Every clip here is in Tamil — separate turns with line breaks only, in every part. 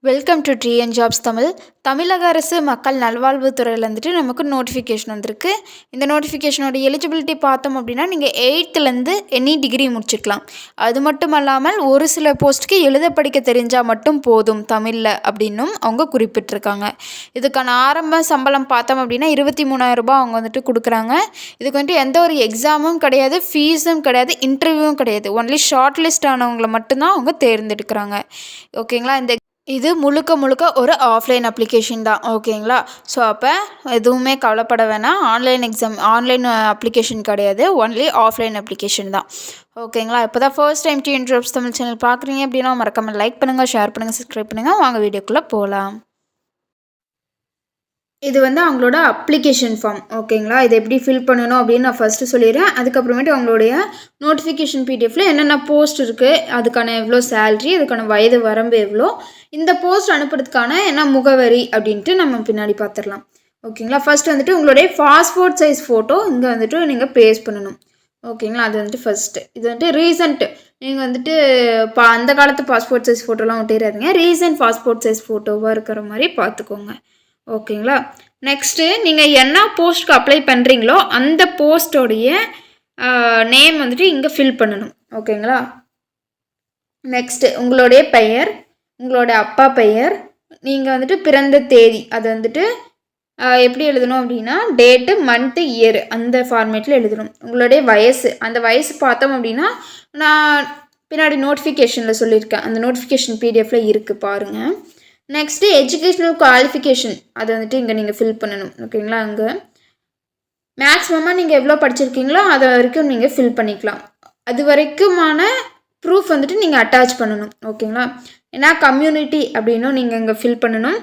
Welcome to TN jobs Tamil. தமிழக அரசு மக்கள் நல்வாழ்வுத்துறையில் வந்துட்டு நமக்கு நோட்டிஃபிகேஷன் வந்திருக்கு. இந்த நோட்டிஃபிகேஷனோட எலிஜிபிலிட்டி பார்த்தோம் அப்படின்னா நீங்கள் 8th எனி டிகிரி முடிச்சிருக்கலாம். அது மட்டும் அல்லாமல் ஒரு சில போஸ்ட்டுக்கு எழுத படிக்க தெரிஞ்சால் மட்டும் போதும் தமிழில் அப்படின்னும் அவங்க குறிப்பிட்டிருக்காங்க. இதுக்கான ஆரம்ப சம்பளம் பார்த்தோம் அப்படின்னா 23,000 அவங்க வந்துட்டு கொடுக்குறாங்க. இதுக்கு வந்துட்டு எந்த ஒரு எக்ஸாமும் கிடையாது, ஃபீஸும் கிடையாது, இன்டர்வியூவும் கிடையாது. ஒன்லி ஷார்ட் லிஸ்ட் ஆனவங்களை மட்டும்தான் அவங்க தேர்ந்தெடுக்கிறாங்க. ஓகேங்களா? இது முழுக்க ஒரு ஆஃப்லைன் அப்ளிகேஷன் தான். ஓகேங்களா? ஸோ அப்போ எதுவுமே கவலைப்பட வேணாம். ஆன்லைன் அப்ளிகேஷன் கிடையாது, ஒன்லி ஆஃப்லைன் அப்ளிகேஷன் தான். ஓகேங்களா? இப்போ தான் first time TN jobs Tamil channel பார்க்குறீங்க அப்படின்னா மறக்காமல் லைக் பண்ணுங்கள், ஷேர் பண்ணுங்கள், சப்ஸ்கிரைப் பண்ணுங்கள். வாங்க வீடியோக்குள்ளே போகலாம். இது அவங்களோட அப்ளிகேஷன் ஃபார்ம். ஓகேங்களா? இதை எப்படி ஃபில் பண்ணணும் அப்படின்னு நான் ஃபஸ்ட்டு சொல்லிடுறேன். அதுக்கப்புறமேட்டு அவங்களுடைய நோட்டிஃபிகேஷன் பிடிஎஃப்பில் என்னென்ன போஸ்ட் இருக்குது, அதுக்கான எவ்வளோ சேல்ரி, அதுக்கான வயது வரம்பு எவ்வளோ, இந்த போஸ்ட் அனுப்புறதுக்கான என்ன முகவரி அப்படின்ட்டு நம்ம பின்னாடி பார்த்துடலாம். ஓகேங்களா? ஃபஸ்ட்டு வந்துட்டு உங்களுடைய பாஸ்போர்ட் சைஸ் ஃபோட்டோ இங்கே வந்துட்டு நீங்கள் பேஸ்ட் பண்ணணும். ஓகேங்களா? அது வந்துட்டு ஃபஸ்ட்டு. இது வந்துட்டு ரீசன்ட்டு நீங்கள் வந்துட்டு அந்த காலத்து பாஸ்போர்ட் சைஸ் ஃபோட்டோலாம் ஒட்டிடாதீங்க. ரீசன்ட் பாஸ்போர்ட் சைஸ் ஃபோட்டோவாக இருக்கிற மாதிரி பார்த்துக்கோங்க. ஓகேங்களா? நெக்ஸ்ட்டு நீங்கள் என்ன போஸ்ட்டுக்கு அப்ளை பண்ணுறீங்களோ அந்த போஸ்ட்டோடைய நேம் வந்துட்டு இங்கே ஃபில் பண்ணணும். ஓகேங்களா? நெக்ஸ்ட்டு உங்களுடைய பெயர், உங்களோட அப்பா பெயர், நீங்கள் வந்துட்டு பிறந்த தேதி, அது வந்துட்டு எப்படி எழுதணும் அப்படின்னா டேட்டு, மந்த்து, இயர் அந்த ஃபார்மேட்டில் எழுதணும். உங்களுடைய வயசு, அந்த வயசு பார்த்தோம் அப்படின்னா நான் பின்னாடி நோட்டிஃபிகேஷனில் சொல்லியிருக்கேன். அந்த நோட்டிஃபிகேஷன் பிடிஎஃப்பில் இருக்குது பாருங்கள். நெக்ஸ்ட்டு எஜுகேஷ்னல் குவாலிஃபிகேஷன், அதை வந்துட்டு இங்கே நீங்கள் ஃபில் பண்ணணும். ஓகேங்களா? அங்கே மேக்ஸிமமாக நீங்கள் எவ்வளோ படிச்சிருக்கீங்களோ அது வரைக்கும் நீங்கள் ஃபில் பண்ணிக்கலாம். அது வரைக்குமான ப்ரூஃப் வந்துட்டு நீங்கள் அட்டாச் பண்ணணும். ஓகேங்களா? ஏன்னா கம்யூனிட்டி அப்படின்னும் நீங்கள் இங்கே ஃபில் பண்ணணும்.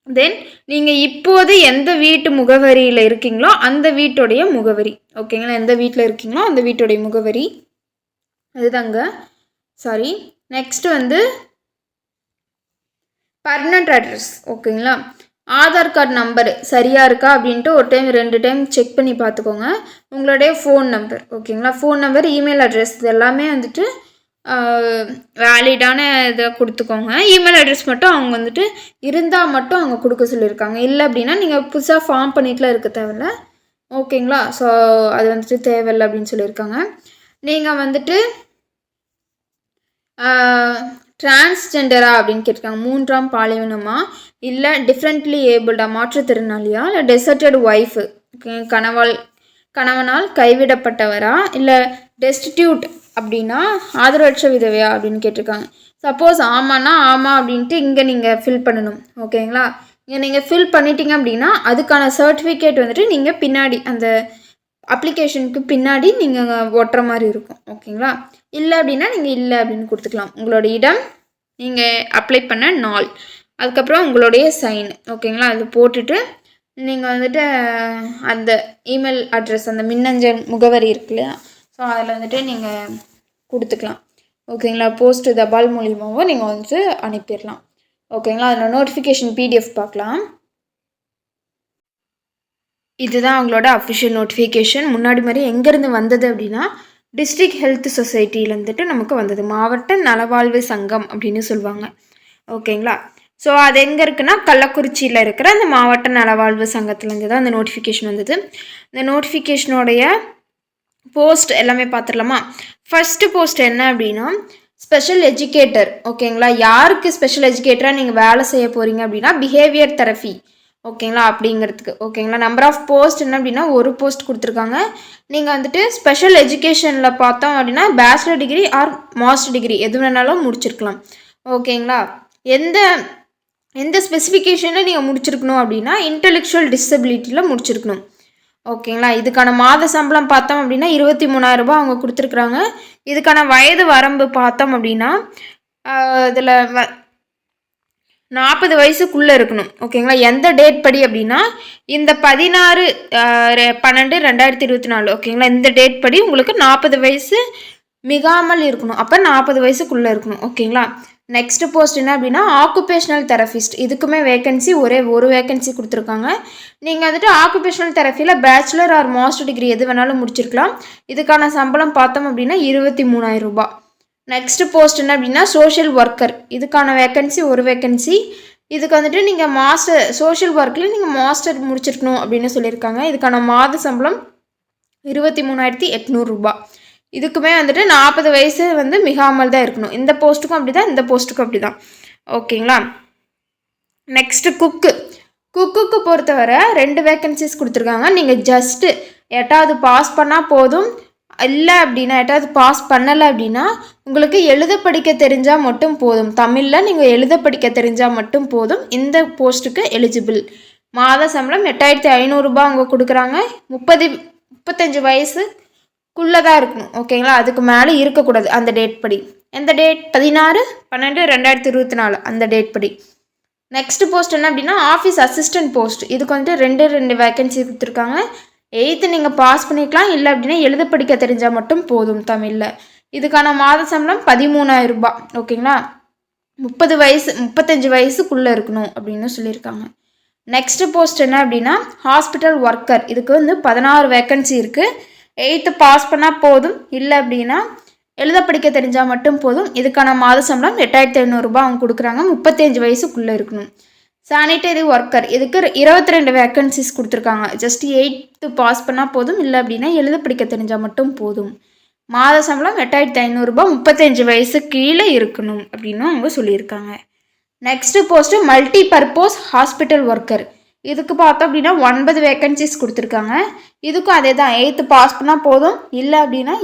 தென் நீங்கள் இப்போது எந்த வீட்டு முகவரியில் இருக்கீங்களோ அந்த வீட்டுடைய முகவரி. ஓகேங்களா? எந்த வீட்டில் இருக்கீங்களோ அந்த வீட்டுடைய முகவரி அதுதாங்க. சாரி. Next permanent address. ஓகேங்களா? ஆதார் கார்டு நம்பர் சரியாக இருக்கா அப்படின்ட்டு ஒரு டைம் 2 டைம் செக் பண்ணி பார்த்துக்கோங்க. உங்களுடைய ஃபோன் நம்பர். ஓகேங்களா? ஃபோன் நம்பர், இமெயில் அட்ரஸ் இது எல்லாமே வந்துட்டு வேலிடான இதை கொடுத்துக்கோங்க. இமெயில் அட்ரஸ் மட்டும் அவங்க வந்துட்டு இருந்தால் மட்டும் அவங்க கொடுக்க சொல்லியிருக்காங்க. இல்லை அப்படின்னா நீங்கள் புதுசாக ஃபார்ம் பண்ணிட்டுலாம் இருக்க தேவையில்ல. ஓகேங்களா? ஸோ அது வந்துட்டு தேவையில்லை அப்படின்னு சொல்லியிருக்காங்க. நீங்கள் வந்துட்டு டிரான்ஸ்ஜெண்டரா அப்படின்னு கேட்டிருக்காங்க. 3ஆம் பாலினமா, இல்லை டிஃப்ரெண்ட்லி ஏபிள்டா, மாற்றுத்திறனாளியா, இல்லை டெசர்டட் ஒய்ஃபு, கணவனால் கைவிடப்பட்டவரா, இல்லை டெஸ்டிடியூட் அப்படின்னா ஆதரவற்ற விதவையா அப்படின்னு கேட்டிருக்காங்க. சப்போஸ் ஆமான்னா ஆமாம் அப்படின்ட்டு இங்கே நீங்கள் ஃபில் பண்ணணும். ஓகேங்களா? இங்கே நீங்கள் ஃபில் பண்ணிட்டீங்க அப்படின்னா அதுக்கான சர்டிஃபிகேட் வந்துட்டு நீங்கள் பின்னாடி அந்த அப்ளிகேஷனுக்கு பின்னாடி நீங்கள் ஒட்டுற மாதிரி இருக்கும். ஓகேங்களா? இல்லை அப்படின்னா நீங்கள் இல்லை அப்படின்னு கொடுத்துக்கலாம். உங்களோட இடம், நீங்கள் அப்ளை பண்ண நாள், அதுக்கப்புறம் உங்களுடைய சைன். ஓகேங்களா? அது போட்டுட்டு நீங்கள் வந்துட்டு அந்த இமெயில் அட்ரஸ், அந்த மின்னஞ்சல் முகவரி இருக்கு இல்லையா, ஸோ அதில் வந்துட்டு நீங்கள் கொடுத்துக்கலாம். ஓகேங்களா? போஸ்ட் தபால் மூலியமாகவும் நீங்கள் வந்துட்டு அனுப்பிடலாம். ஓகேங்களா? அதில் நோட்டிஃபிகேஷன் பிடிஎஃப் பார்க்கலாம். இதுதான் அவங்களோட அஃபிஷியல் நோட்டிஃபிகேஷன். முன்னாடி மாதிரி எங்கேருந்து வந்தது அப்படின்னா டிஸ்ட்ரிக்ட் ஹெல்த் சொசைட்டியில் வந்துட்டு நமக்கு வந்தது. மாவட்ட நலவாழ்வு சங்கம் அப்படின்னு சொல்லுவாங்க. ஓகேங்களா? ஸோ அது எங்கே இருக்குன்னா கள்ளக்குறிச்சியில் இருக்கிற அந்த மாவட்ட நலவாழ்வு சங்கத்துலேருந்து தான் அந்த நோட்டிஃபிகேஷன் வந்தது. இந்த நோட்டிஃபிகேஷனுடைய போஸ்ட் எல்லாமே பார்த்துடலாமா? ஃபஸ்ட்டு போஸ்ட் என்ன அப்படின்னா ஸ்பெஷல் எஜுகேட்டர். ஓகேங்களா? யாருக்கு ஸ்பெஷல் எஜுகேட்டராக நீங்கள் வேலை செய்ய போகிறீங்க அப்படின்னா பிஹேவியர் தெரப்பி. ஓகேங்களா? அப்படிங்கிறதுக்கு. ஓகேங்களா? நம்பர் ஆஃப் போஸ்ட் என்ன அப்படின்னா ஒரு போஸ்ட் கொடுத்துருக்காங்க. நீங்கள் வந்துட்டு ஸ்பெஷல் எஜுகேஷனில் பார்த்தோம் அப்படின்னா bachelor degree or master degree எது வேணாலும் முடிச்சிருக்கலாம். ஓகேங்களா? எந்த ஸ்பெசிஃபிகேஷனில் நீங்கள் முடிச்சிருக்கணும் அப்படின்னா இன்டெலெக்சுவல் டிசபிலிட்டியில் முடிச்சிருக்கணும். ஓகேங்களா? இதுக்கான மாத சம்பளம் பார்த்தோம் அப்படின்னா 23,000 அவங்க கொடுத்துருக்குறாங்க. இதுக்கான வயது வரம்பு பார்த்தோம் அப்படின்னா இதில் 40 வயசுக்குள்ளே இருக்கணும். ஓகேங்களா? எந்த டேட் படி அப்படின்னா இந்த 16/12/2024. ஓகேங்களா? இந்த டேட் படி உங்களுக்கு 40 வயசு மிகாமல் இருக்கணும். அப்போ 40 வயசுக்குள்ளே இருக்கணும். ஓகேங்களா? நெக்ஸ்ட் போஸ்ட் என்ன அப்படின்னா ஆக்குபேஷனல் தெரபிஸ்ட். இதுக்குமே வேகன்சி ஒரே ஒரு வேகன்சி கொடுத்துருக்காங்க. நீங்கள் வந்துட்டு ஆக்குபேஷனல் தெரப்பியில் பேச்சுலர் ஆர் மாஸ்டர் டிகிரி எது வேணாலும் முடிச்சிருக்கலாம். இதுக்கான சம்பளம் பார்த்தோம் அப்படின்னா 23,000 ரூபாய். நெக்ஸ்ட்டு போஸ்ட் என்ன அப்படின்னா சோஷியல் ஒர்க்கர். இதுக்கான வேக்கன்சி ஒரு வேக்கன்சி. இதுக்கு வந்துட்டு நீங்கள் மாஸ்டர் சோஷியல் ஒர்க்கில் நீங்கள் மாஸ்டர் முடிச்சிருக்கணும் அப்படின்னு சொல்லியிருக்காங்க. இதுக்கான மாத சம்பளம் 23,800 ரூபா. இதுக்குமே வந்துட்டு 40 வயசு வந்து மிகாமல் தான் இருக்கணும். இந்த போஸ்ட்டுக்கும் அப்படி தான், இந்த போஸ்ட்டுக்கும் அப்படி தான். ஓகேங்களா. நெக்ஸ்ட்டு குக்குக்கு பொறுத்தவரை 2 வேக்கன்சிஸ் கொடுத்துருக்காங்க. நீங்கள் ஜஸ்ட்டு 8வது பாஸ் பண்ணால் போதும். இல்லை அப்படின்னா 8வது பாஸ் பண்ணலை அப்படின்னா உங்களுக்கு எழுத படிக்க தெரிஞ்சால் மட்டும் போதும். தமிழில் நீங்கள் எழுத படிக்க தெரிஞ்சால் மட்டும் போதும். இந்த போஸ்ட்டுக்கு எலிஜிபிள். மாத சம்பளம் 8,500 ரூபா அவங்க கொடுக்குறாங்க. 35 வயசுக்குள்ளே தான் இருக்கணும். ஓகேங்களா. அதுக்கு மேலே இருக்கக்கூடாது அந்த டேட் படி. எந்த டேட்? 16/12/2024 அந்த டேட் படி. நெக்ஸ்ட் போஸ்ட் என்ன அப்படின்னா ஆஃபீஸ் அசிஸ்டன்ட் போஸ்ட். இதுக்கு வந்துட்டு 2 வேக்கன்சி கொடுத்துருக்காங்க. 8th நீங்கள் பாஸ் பண்ணிக்கலாம். இல்லை அப்படின்னா எழுத படிக்க தெரிஞ்சால் மட்டும் போதும் தமிழில். இதுக்கான மாத சம்பளம் 13,000 ரூபா. ஓகேங்களா. 35 வயசுக்குள்ளே இருக்கணும் அப்படின்னு சொல்லியிருக்காங்க. நெக்ஸ்ட் போஸ்ட் என்ன அப்படின்னா ஹாஸ்பிட்டல் ஒர்க்கர். இதுக்கு வந்து 16 வேக்கன்சி இருக்குது. 8th பாஸ் பண்ணால் போதும். இல்லை அப்படின்னா எழுத படிக்க தெரிஞ்சால் மட்டும் போதும். இதுக்கான மாத சம்பளம் 8,500 ரூபா அவங்க கொடுக்குறாங்க. 35 வயசுக்குள்ளே இருக்கணும். Sanitary worker. இதுக்கு 22 வேக்கன்சிஸ் கொடுத்துருக்காங்க. ஜஸ்ட் 8th பாஸ் பண்ணால் போதும். இல்லை அப்படின்னா எழுத படிக்க தெரிஞ்சால் மட்டும் போதும். மாத சம்பளம் 8,500 ரூபா. 35 வயசு கீழே இருக்கணும் அப்படின்னு அவங்க சொல்லியிருக்காங்க. Next post multi purpose hospital worker. இதுக்கு பார்த்தோம் அப்படின்னா 9 வேக்கன்சிஸ் கொடுத்துருக்காங்க. இதுக்கும் அதே தான். 8th பாஸ் பண்ணால் போதும். இல்லை அப்படின்னா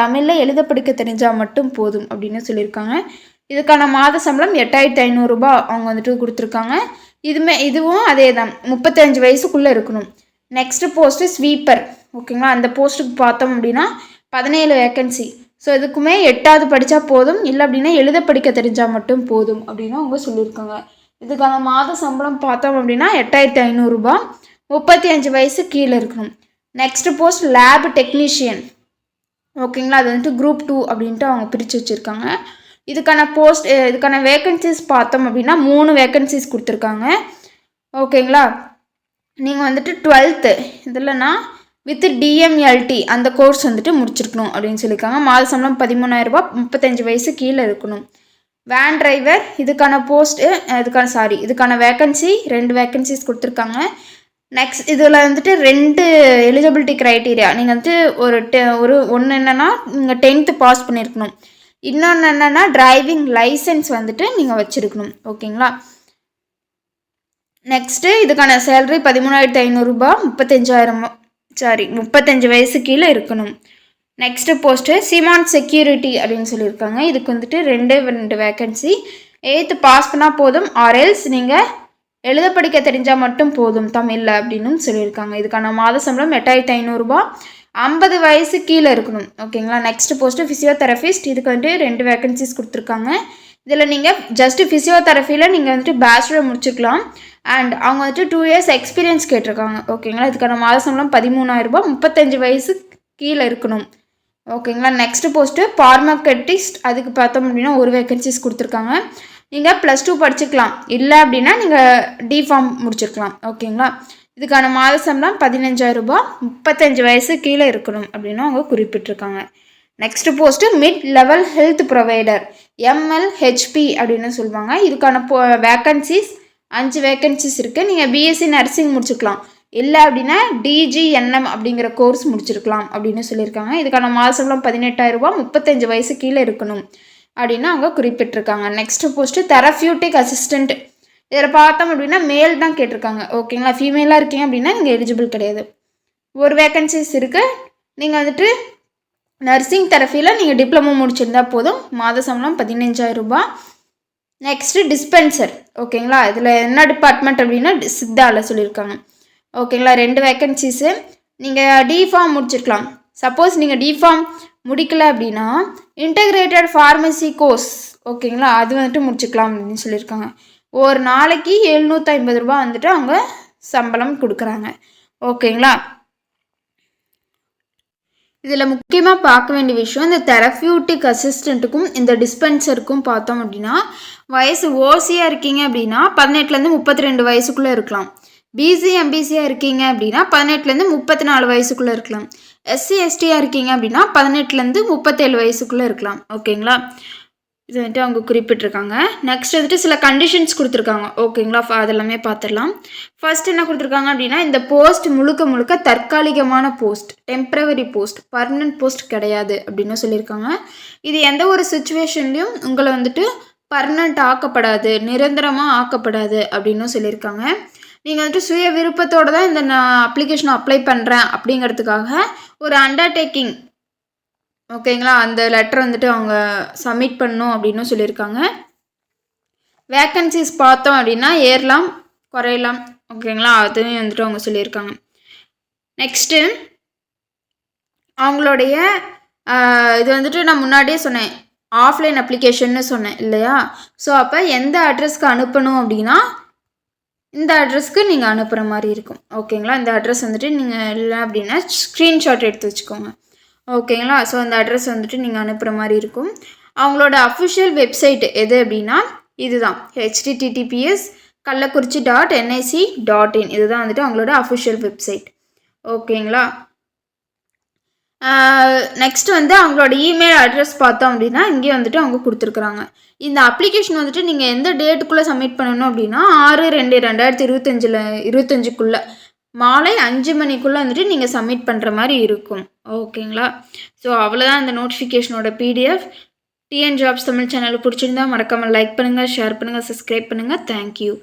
தமிழில் எழுத படிக்க தெரிஞ்சால் மட்டும் போதும் அப்படின்னு சொல்லியிருக்காங்க. இதுக்கான மாத சம்பளம் 8,500 ரூபா அவங்க வந்துட்டு கொடுத்துருக்காங்க. இதுவும் அதே தான். 35 வயசுக்குள்ளே இருக்கணும். Next post sweeper. ஓகேங்களா. அந்த போஸ்ட்டுக்கு பார்த்தோம் அப்படின்னா 17 வேக்கன்சி. ஸோ இதுக்குமே 8வது படித்தா போதும். இல்லை அப்படின்னா எழுத படிக்க தெரிஞ்சால் மட்டும் போதும் அப்படின்னு அவங்க சொல்லியிருக்காங்க. இதுக்கான மாத சம்பளம் பார்த்தோம் அப்படின்னா 8,500 ரூபா. 35 வயசு கீழே இருக்கணும். Next post lab technician. ஓகேங்களா. அது வந்துட்டு குரூப் 2 அப்படின்ட்டு அவங்க பிரித்து வச்சுருக்காங்க. இதுக்கான வேக்கன்சிஸ் பார்த்தோம் அப்படின்னா 3 வேக்கன்சிஸ் கொடுத்துருக்காங்க. ஓகேங்களா. நீங்கள் வந்துட்டு 12th இதில்னா வித் டிஎம்எல்டி அந்த கோர்ஸ் வந்துட்டு முடிச்சிருக்கணும் அப்படின்னு சொல்லியிருக்காங்க. மாத சம்பளம் 13,000 ரூபா. 35 வயசு கீழே இருக்கணும். Van driver. இதுக்கான வேக்கன்சி 2 வேக்கன்சிஸ் கொடுத்துருக்காங்க. நெக்ஸ்ட் இதில் வந்துட்டு 2 எலிஜிபிலிட்டி க்ரைட்டீரியா. நீங்கள் வந்துட்டு ஒன்று என்னென்னா நீங்கள் 10th பாஸ் பண்ணியிருக்கணும். இன்னொன்று என்னென்னா டிரைவிங் லைசன்ஸ் வந்துட்டு நீங்கள் வச்சுருக்கணும். ஓகேங்களா. நெக்ஸ்ட்டு இதுக்கான சேலரி 13,500 ரூபா. 35 வயசு கீழே இருக்கணும். நெக்ஸ்ட்டு போஸ்ட்டு சிமாண்ட் செக்யூரிட்டி அப்படின்னு சொல்லியிருக்காங்க. இதுக்கு வந்துட்டு 2 வேக்கன்சி. 8th பாஸ் பண்ணால் போதும். ஆர்எல்ஸ் நீங்கள் எழுத படிக்க தெரிஞ்சால் மட்டும் போதும் தமிழில் அப்படின்னு சொல்லியிருக்காங்க. இதுக்கான மாத சம்பளம் 8,500 ரூபா. 50 வயசு கீழே இருக்கணும். ஓகேங்களா. Next post physiotherapist. இதுக்கு வந்துட்டு 2 வேக்கன்சிஸ் கொடுத்துருக்காங்க. இதில் நீங்கள் ஜஸ்ட்டு ஃபிசியோதெரபியில் நீங்கள் வந்துட்டு பேச்சுலர் முடிச்சுக்கலாம். அண்ட் அவங்க வந்துட்டு 2 இயர்ஸ் எக்ஸ்பீரியன்ஸ் கேட்டிருக்காங்க. ஓகேங்களா. இதுக்கான மாத சம்பளம் 13,000 ரூபா. 35 வயசு கீழே இருக்கணும். ஓகேங்களா. Next post pharmacist. அதுக்கு பார்த்தோம் அப்படின்னா 1 வேக்கன்சிஸ் கொடுத்துருக்காங்க. நீங்கள் +2 படிச்சுக்கலாம். இல்லை அப்படின்னா நீங்கள் டிஃபார்ம் முடிச்சிருக்கலாம். ஓகேங்களா. இதுக்கான மாத சம்பளம் 15,000 ரூபா. 35 வயசு கீழே இருக்கணும் அப்படின்னு அவங்க குறிப்பிட்டிருக்காங்க. Next post mid level health provider MLHP அப்படின்னு சொல்லுவாங்க. இதுக்கான வேக்கன்சிஸ் 5 வேக்கன்சிஸ் இருக்குது. நீங்கள் பிஎஸ்சி நர்சிங் முடிச்சுக்கலாம். இல்லை அப்படின்னா DGNM அப்படிங்கிற கோர்ஸ் முடிச்சிருக்கலாம் அப்படின்னு சொல்லியிருக்காங்க. இதுக்கான மாத சம்பளம் 18,000 ரூபா. 35 வயசு கீழே இருக்கணும் அப்படின்னு அவங்க குறிப்பிட்டிருக்காங்க. Next post therapeutic assistant. இதில் பார்த்தோம் அப்படின்னா மேல் தான் கேட்டிருக்காங்க. ஓகேங்களா. ஃபீமேலாக இருக்கீங்க அப்படின்னா நீங்கள் எலிஜிபிள் கிடையாது. 1 வேக்கன்சிஸ் இருக்குது. நீங்கள் வந்துட்டு நர்சிங் தெரப்பியில் நீங்கள் டிப்ளமோ முடிச்சிருந்தா போதும். மாத சம்பளம் 15,000 ரூபா. Next dispenser. ஓகேங்களா. இதில் என்ன டிபார்ட்மெண்ட் அப்படின்னா சித்தாவில் சொல்லியிருக்காங்க. ஓகேங்களா. 2 வேக்கன்சிஸு. நீங்கள் டிஃபார்ம் முடிச்சிருக்கலாம். சப்போஸ் நீங்கள் டிஃபார்ம் முடிக்கல அப்படின்னா இன்டகிரேட்டட் ஃபார்மசி கோர்ஸ். ஓகேங்களா. அது வந்துட்டு முடிச்சுக்கலாம் அப்படின்னு சொல்லியிருக்காங்க. ஒரு நாளைக்கு 750 ரூபா வந்துட்டு அவங்க சம்பளம் கொடுக்குறாங்க. ஓகேங்களா. இதில் முக்கியமாக பார்க்க வேண்டிய விஷயம் இந்த தெரபியூட்டிக் அசிஸ்டண்ட்டுக்கும் இந்த டிஸ்பென்சருக்கும் பார்த்தோம் அப்படின்னா வயசு ஓசியாக இருக்கீங்க அப்படின்னா 18லேருந்து 32 வயசுக்குள்ளே இருக்கலாம். பிசி எம்பிசியாக இருக்கீங்க அப்படின்னா 18லேருந்து 34 வயசுக்குள்ளே இருக்கலாம். எஸ்சி எஸ்டியாக இருக்கீங்க அப்படின்னா 18லேருந்து 37 வயசுக்குள்ளே இருக்கலாம். ஓகேங்களா? இது வந்துட்டு அவங்க குறிப்பிட்டிருக்காங்க. நெக்ஸ்ட் வந்துட்டு சில கண்டிஷன்ஸ் கொடுத்துருக்காங்க. ஓகேங்களா? அதெல்லாமே பார்த்துடலாம். ஃபர்ஸ்ட் என்ன கொடுத்துருக்காங்க அப்படின்னா, இந்த போஸ்ட் முழுக்க முழுக்க தற்காலிகமான post, temporary post, permanent post கிடையாது அப்படின்னு சொல்லியிருக்காங்க. இது எந்த ஒரு சுச்சுவேஷன்லையும் உங்களை வந்துட்டு பர்மனன்ட் ஆக்கப்படாது, நிரந்தரமாக ஆக்கப்படாது அப்படின்னு சொல்லியிருக்காங்க. நீங்கள் வந்துட்டு சுய விருப்பத்தோடு தான் இந்த நான் அப்ளிகேஷன் அப்ளை பண்ணுறேன் அப்படிங்கிறதுக்காக ஒரு அண்டர்டேக்கிங், ஓகேங்களா, அந்த லெட்டர் வந்துட்டு அவங்க சப்மிட் பண்ணணும் அப்படின்னு சொல்லியிருக்காங்க. வேக்கன்சிஸ் பார்த்தோம் அப்படின்னா ஏறலாம் குறையலாம். ஓகேங்களா, அதுவும் வந்துட்டு அவங்க சொல்லியிருக்காங்க. நெக்ஸ்ட்டு அவங்களுடைய இது வந்துட்டு நான் முன்னாடியே சொன்னேன், ஆஃப்லைன் அப்ளிகேஷன்னு சொன்னேன் இல்லையா? ஸோ அப்போ எந்த அட்ரஸ்க்கு அனுப்பணும் அப்படின்னா இந்த அட்ரஸ்க்கு நீங்கள் அனுப்புகிற மாதிரி இருக்கும். ஓகேங்களா, இந்த அட்ரஸ் வந்துட்டு நீங்கள் இல்லை அப்படின்னா ஸ்க்ரீன்ஷாட் எடுத்து வச்சுக்கோங்க. ஓகேங்களா, ஸோ அந்த அட்ரஸ் வந்துட்டு நீங்கள் அனுப்புகிற மாதிரி இருக்கும். அவங்களோட அஃபிஷியல் வெப்சைட் எது அப்படின்னா இதுதான், https://kallakurchi.nic.in. இதுதான் வந்துட்டு அவங்களோட அஃபிஷியல் வெப்சைட். ஓகேங்களா, நெக்ஸ்ட் வந்து அவங்களோட இமெயில் அட்ரஸ் பார்த்தோம் அப்படின்னா இங்கே வந்துட்டு அவங்க கொடுத்துருக்குறாங்க. இந்த அப்ளிகேஷன் வந்துட்டு நீங்கள் எந்த டேட்டுக்குள்ளே சப்மிட் பண்ணணும் அப்படின்னா 6/2/2025 மாலை 5 மணிக்குள்ளே வந்துட்டு நீங்கள் சப்மிட் பண்ணுற மாதிரி இருக்கும். ஓகேங்களா, ஸோ அவ்வளோதான் இந்த நோட்டிஃபிகேஷனோட PDF. TN jobs Tamil channel பிடிச்சிருந்தா மறக்காமல் லைக் பண்ணுங்கள், ஷேர் பண்ணுங்கள், சப்ஸ்கிரைப் பண்ணுங்கள். தேங்க்யூ.